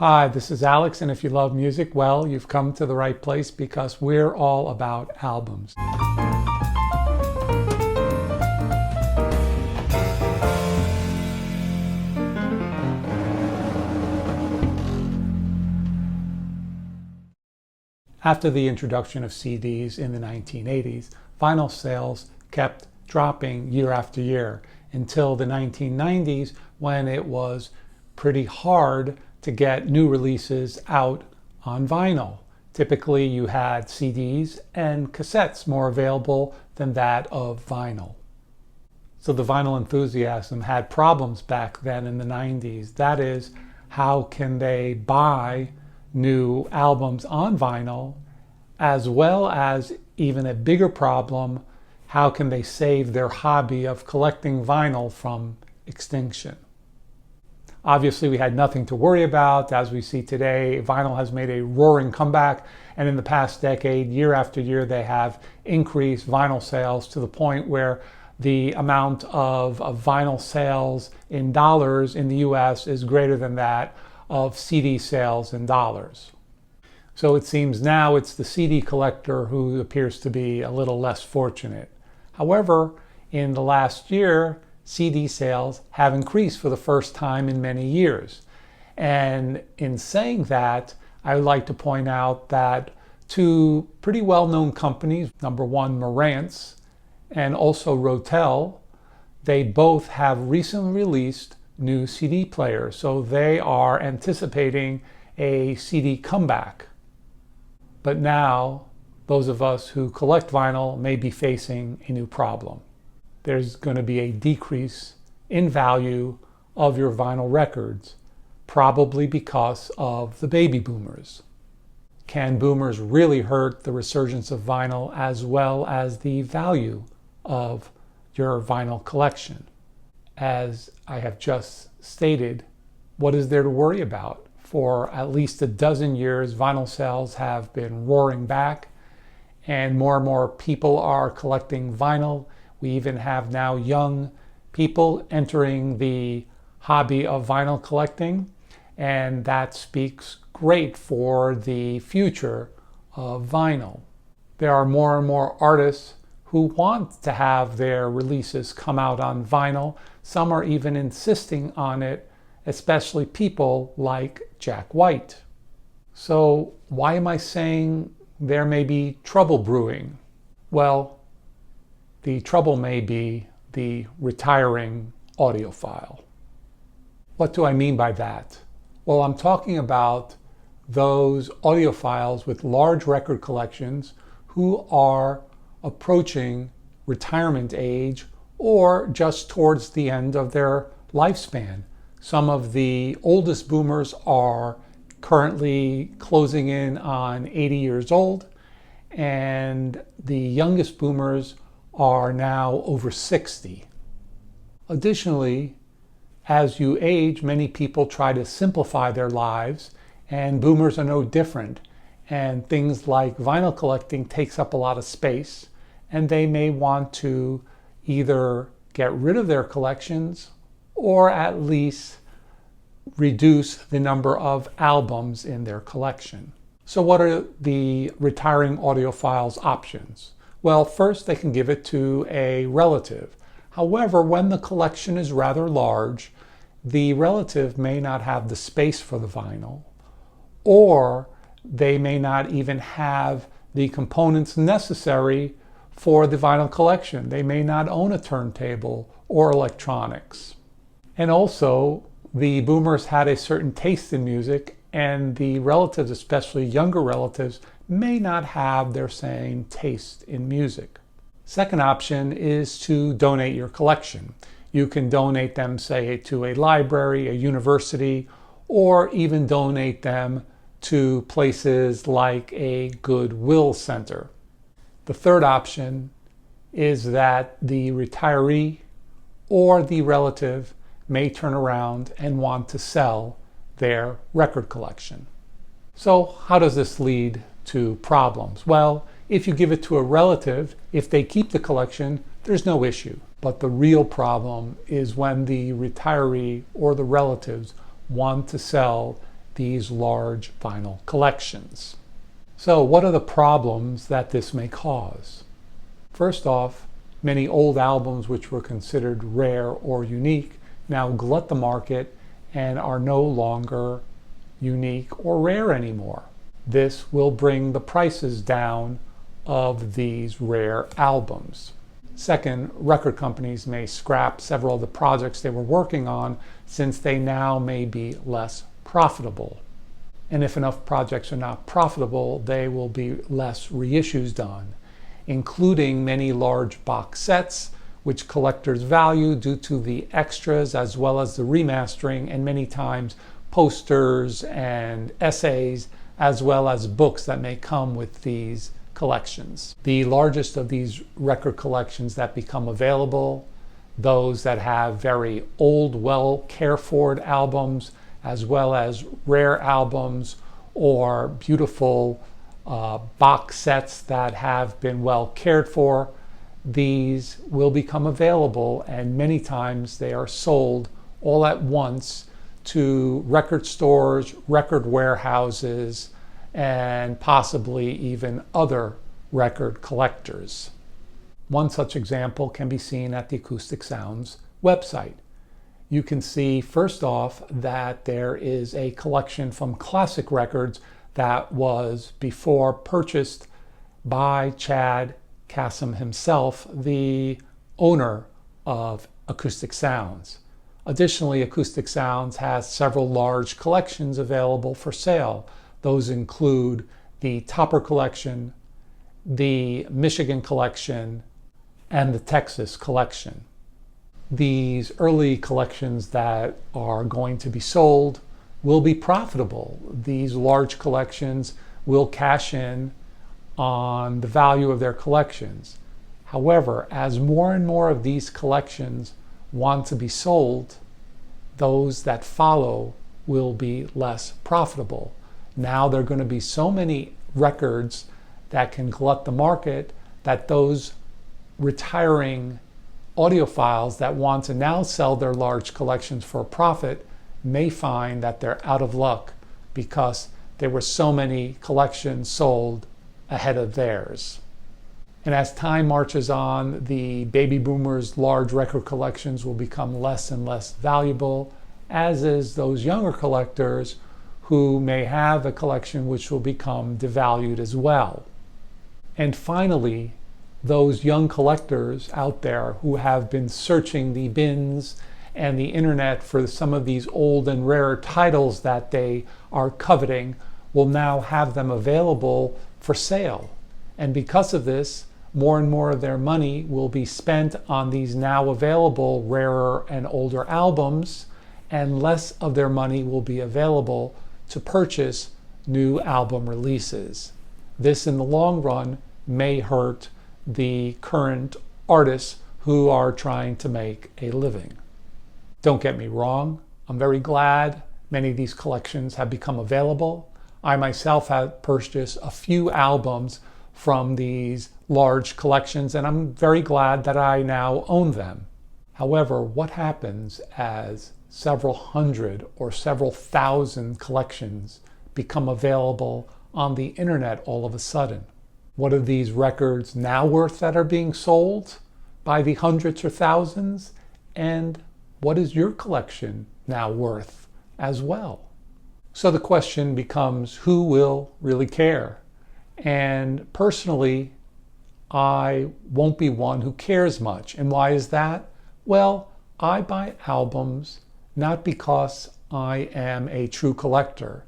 Hi, this is Alex, and if you love music, well, you've come to the right place because we're all about albums. After the introduction of CDs in the 1980s, vinyl sales kept dropping year after year until the 1990s when it was pretty hard to get new releases out on vinyl. Typically you had CDs and cassettes more available than that of vinyl. So the vinyl enthusiasm had problems back then in the 90s. That is, how can they buy new albums on vinyl, as well as, even a bigger problem, how can they save their hobby of collecting vinyl from extinction? Obviously, we had nothing to worry about. As we see today, vinyl has made a roaring comeback, and in the past decade, year after year, they have increased vinyl sales to the point where the amount of vinyl sales in dollars in the US is greater than that of CD sales in dollars. So it seems now it's the CD collector who appears to be a little less fortunate. However, in the last year, CD sales have increased for the first time in many years. And in saying that, I would like to point out that two pretty well-known companies, number one, Marantz, and also Rotel, they both have recently released new CD players. So they are anticipating a CD comeback. But now, those of us who collect vinyl may be facing a new problem. There's going to be a decrease in value of your vinyl records, probably because of the baby boomers. Can boomers really hurt the resurgence of vinyl as well as the value of your vinyl collection? As I have just stated, what is there to worry about? For at least a dozen years, vinyl sales have been roaring back, and more people are collecting vinyl. We even have now young people entering the hobby of vinyl collecting, and that speaks great for the future of vinyl. There are more and more artists who want to have their releases come out on vinyl. Some are even insisting on it, especially people like Jack White. So why am I saying there may be trouble brewing? Well, the trouble may be the retiring audiophile. What do I mean by that? Well, I'm talking about those audiophiles with large record collections who are approaching retirement age or just towards the end of their lifespan. Some of the oldest boomers are currently closing in on 80 years old, and the youngest boomers are now over 60. Additionally, as you age, many people try to simplify their lives, and boomers are no different. And things like vinyl collecting takes up a lot of space, and they may want to either get rid of their collections or at least reduce the number of albums in their collection. So what are the retiring audiophiles' options? Well, first they can give it to a relative. However, when the collection is rather large, the relative may not have the space for the vinyl, or they may not even have the components necessary for the vinyl collection. They may not own a turntable or electronics. And also, the boomers had a certain taste in music, and the relatives, especially younger relatives, may not have their same taste in music. Second option is to donate your collection. You can donate them, say, to a library, a university, or even donate them to places like a Goodwill Center. The third option is that the retiree or the relative may turn around and want to sell their record collection. So how does this lead to problems? Well, if you give it to a relative, if they keep the collection, there's no issue. But the real problem is when the retiree or the relatives want to sell these large vinyl collections. So what are the problems that this may cause? First off, many old albums which were considered rare or unique now glut the market and are no longer unique or rare anymore. This will bring the prices down of these rare albums. Second, record companies may scrap several of the projects they were working on since they now may be less profitable. And if enough projects are not profitable, they will be less reissues done, including many large box sets, which collectors value due to the extras as well as the remastering, and many times posters and essays, as well as books that may come with these collections. The largest of these record collections that become available, those that have very old, well cared for albums, as well as rare albums or beautiful box sets that have been well cared for, these will become available, and many times they are sold all at once to record stores, record warehouses, and possibly even other record collectors. One such example can be seen at the Acoustic Sounds website. You can see first off that there is a collection from classic records that was before purchased by Chad Kassem himself, the owner of Acoustic Sounds. Additionally, Acoustic Sounds has several large collections available for sale. Those include the Topper Collection, the Michigan Collection, and the Texas Collection. These early collections that are going to be sold will be profitable. These large collections will cash in on the value of their collections. However, as more and more of these collections want to be sold, those that follow will be less profitable. Now there are going to be so many records that can glut the market that those retiring audiophiles that want to now sell their large collections for a profit may find that they're out of luck because there were so many collections sold ahead of theirs. And as time marches on, the baby boomers' large record collections will become less and less valuable, as is those younger collectors who may have a collection which will become devalued as well. And finally, those young collectors out there who have been searching the bins and the internet for some of these old and rare titles that they are coveting will now have them available for sale. And because of this, more and more of their money will be spent on these now available rarer and older albums, and less of their money will be available to purchase new album releases. This in the long run may hurt the current artists who are trying to make a living. Don't get me wrong, I'm very glad many of these collections have become available. I myself have purchased a few albums from these large collections, and I'm very glad that I now own them. However, what happens as several hundred or several thousand collections become available on the internet all of a sudden? What are these records now worth that are being sold by the hundreds or thousands? And what is your collection now worth as well? So the question becomes, who will really care? And personally, I won't be one who cares much. And why is that? Well, I buy albums not because I am a true collector.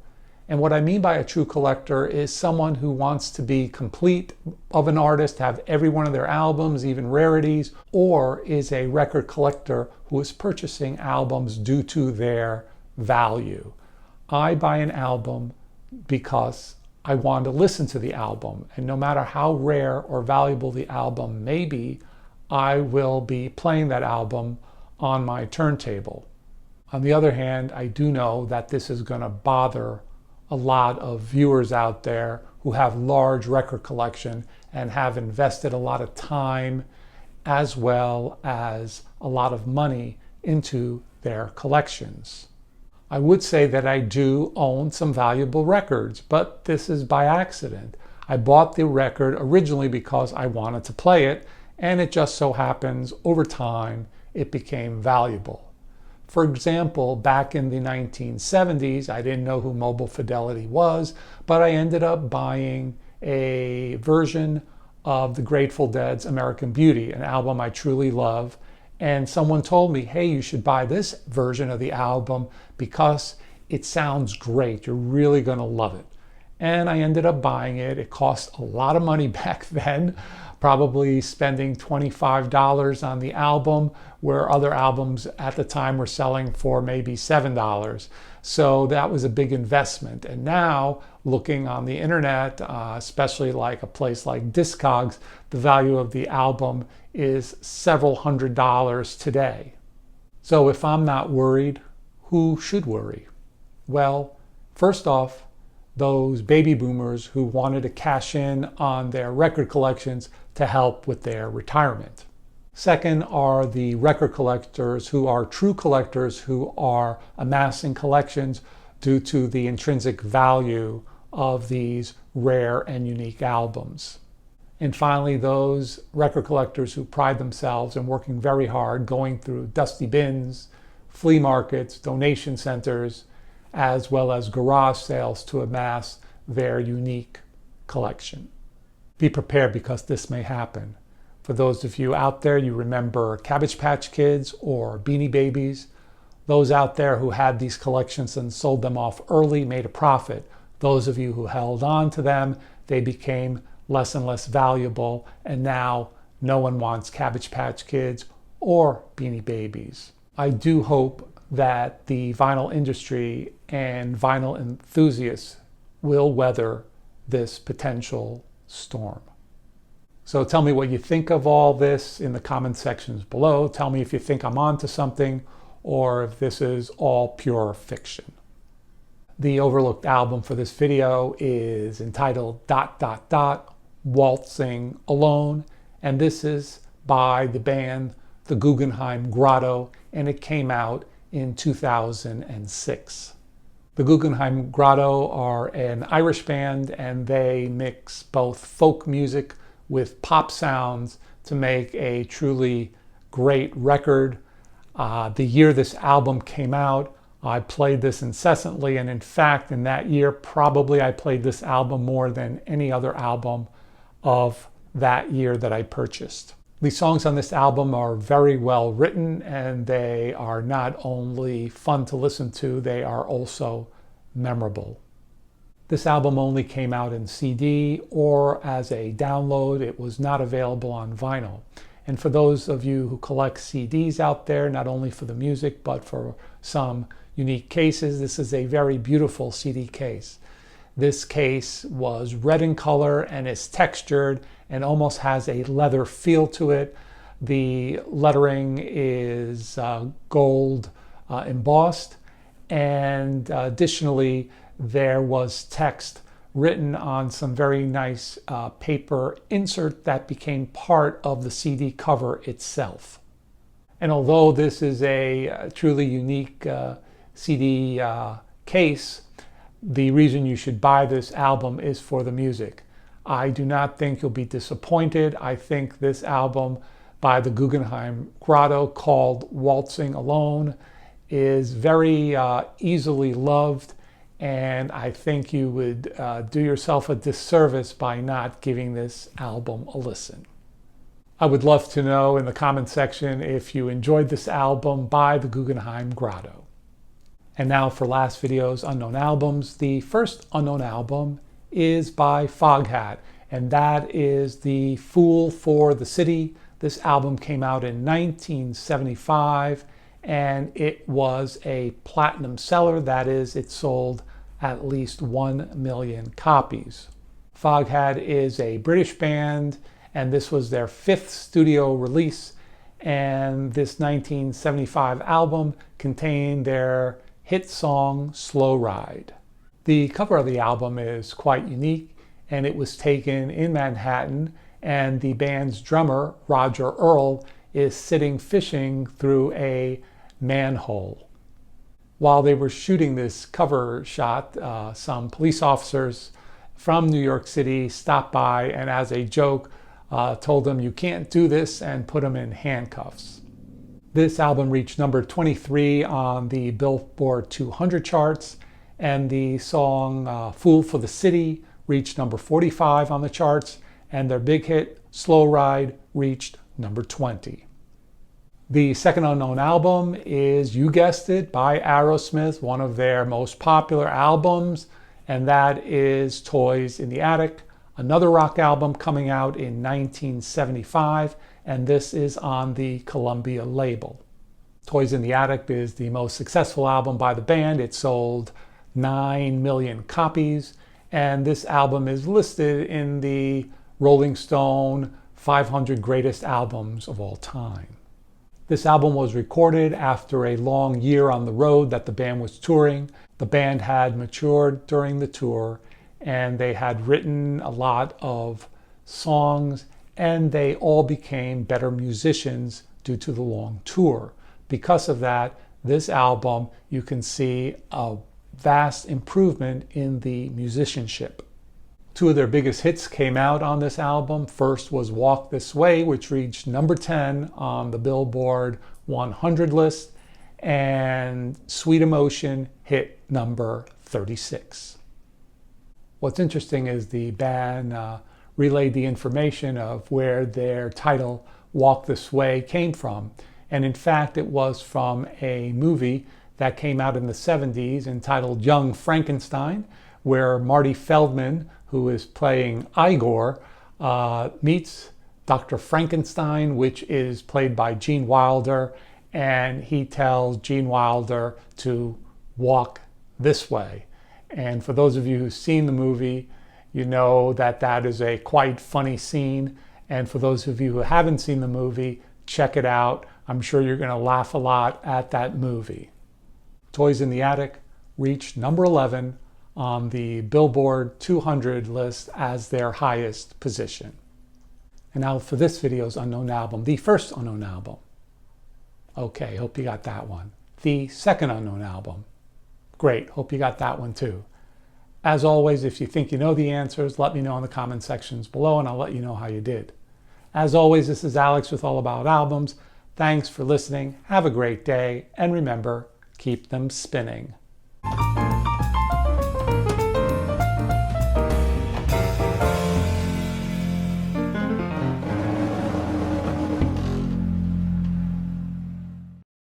And what I mean by a true collector is someone who wants to be complete of an artist, have every one of their albums, even rarities, or is a record collector who is purchasing albums due to their value. I buy an album because I want to listen to the album, and no matter how rare or valuable the album may be, I will be playing that album on my turntable. On the other hand, I do know that this is going to bother a lot of viewers out there who have large record collection and have invested a lot of time as well as a lot of money into their collections. I would say that I do own some valuable records, but this is by accident. I bought the record originally because I wanted to play it, and it just so happens over time it became valuable. For example, back in the 1970s, I didn't know who Mobile Fidelity was, but I ended up buying a version of the Grateful Dead's American Beauty, an album I truly love. And someone told me, hey, you should buy this version of the album because it sounds great. You're really going to love it. And I ended up buying it. It cost a lot of money back then, probably spending $25 on the album, where other albums at the time were selling for maybe $7. So that was a big investment. And now, looking on the internet, especially like a place like Discogs, the value of the album is several $100s today. So if I'm not worried, who should worry? Well, first off, those baby boomers who wanted to cash in on their record collections to help with their retirement. Second are the record collectors who are true collectors, who are amassing collections due to the intrinsic value of these rare and unique albums. And finally, those record collectors who pride themselves in working very hard, going through dusty bins, flea markets, donation centers, as well as garage sales to amass their unique collection. Be prepared because this may happen. For those of you out there, you remember Cabbage Patch Kids or Beanie Babies. Those out there who had these collections and sold them off early made a profit. Those of you who held on to them, they became less and less valuable, and now no one wants Cabbage Patch Kids or Beanie Babies. I do hope that the vinyl industry and vinyl enthusiasts will weather this potential storm. So tell me what you think of all this in the comment sections below. Tell me if you think I'm onto something or if this is all pure fiction. The overlooked album for this video is entitled ... Waltzing Alone, and this is by the band The Guggenheim Grotto, and it came out in 2006. The Guggenheim Grotto are an Irish band, and they mix both folk music with pop sounds to make a truly great record. The year this album came out, I played this incessantly, and in fact, in that year, probably I played this album more than any other album of that year that I purchased. The songs on this album are very well written, and they are not only fun to listen to, they are also memorable. This album only came out in CD or as a download. It was not available on vinyl. And for those of you who collect CDs out there, not only for the music, but for some unique cases, this is a very beautiful CD case. This case was red in color and is textured and almost has a leather feel to it. The lettering is gold embossed, and additionally there was text written on some very nice paper insert that became part of the CD cover itself. And although this is a truly unique CD case, the reason you should buy this album is for the music. I do not think you'll be disappointed. I think this album by the Guggenheim Grotto, called Waltzing Alone, is very easily loved, and I think you would do yourself a disservice by not giving this album a listen. I would love to know in the comment section if you enjoyed this album by the Guggenheim Grotto. And now for last video's unknown albums. The first unknown album is by Foghat, and that is The Fool for the City. This album came out in 1975, and it was a platinum seller. That is, it sold at least 1 million copies. Foghat is a British band, and this was their 5th studio release, and this 1975 album contained their hit song, Slow Ride. The cover of the album is quite unique, and it was taken in Manhattan, and the band's drummer, Roger Earl, is sitting fishing through a manhole. While they were shooting this cover shot, some police officers from New York City stopped by and as a joke told them you can't do this and put them in handcuffs. This album reached number 23 on the Billboard 200 charts, and the song Fool for the City reached number 45 on the charts, and their big hit Slow Ride reached number 20. The second unknown album is, you guessed it, by Aerosmith, one of their most popular albums, and that is Toys in the Attic, another rock album coming out in 1975, and this is on the Columbia label. Toys in the Attic is the most successful album by the band. It sold 9 million copies, and this album is listed in the Rolling Stone 500 Greatest Albums of All Time. This album was recorded after a long year on the road that the band was touring. The band had matured during the tour, and they had written a lot of songs, and they all became better musicians due to the long tour. Because of that, this album, you can see a vast improvement in the musicianship. Two of their biggest hits came out on this album. First was Walk This Way, which reached number 10 on the Billboard 100 list, and Sweet Emotion hit number 36. What's interesting is the band relayed the information of where their title, Walk This Way, came from. And in fact, it was from a movie that came out in the 70s entitled Young Frankenstein, where Marty Feldman, who is playing Igor, meets Dr. Frankenstein, which is played by Gene Wilder, and he tells Gene Wilder to walk this way. And for those of you who've seen the movie, you know that that is a quite funny scene. And for those of you who haven't seen the movie, check it out. I'm sure you're going to laugh a lot at that movie. Toys in the Attic reached number 11 on the Billboard 200 list as their highest position. And now for this video's unknown album, the first unknown album. Okay, hope you got that one. The second unknown album. Great, hope you got that one too. As always, if you think you know the answers, let me know in the comment sections below and I'll let you know how you did. As always, this is Alex with All About Albums. Thanks for listening, have a great day, and remember, keep them spinning.